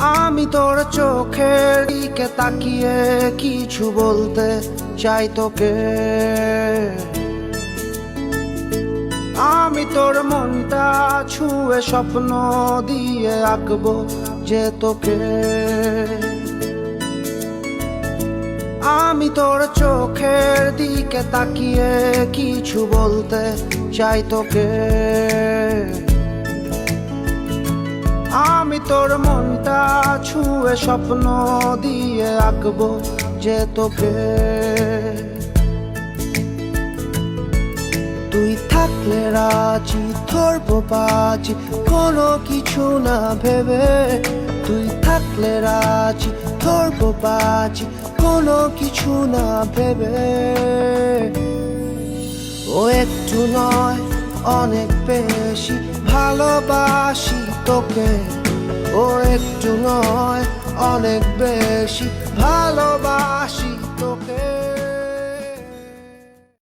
আমি তোর চোখের দিকে তাকিয়ে কিছু বলতে চাই তোকে। আমি তোর মনটা ছুঁয়ে স্বপ্ন দিয়ে আঁকবো যে তোকে। আমি তোর চোখের দিকে তাকিয়ে কিছু বলতে চাই তোকে। আমি তোর মনটা ছুঁয়ে স্বপ্ন দিয়ে আঁকবো যে তোকে। তুই থাকলে রাজি ধরবো বাজি কোনো কিছু না ভেবে। তুই থাকলে রাজি ধরবো বাজি কোনো কিছু না ভেবে। ও একটু নয় অনেক বেশি ভালোবাসি তোকে। ও একটু নয় অনেক বেশি ভালোবাসি তোকে।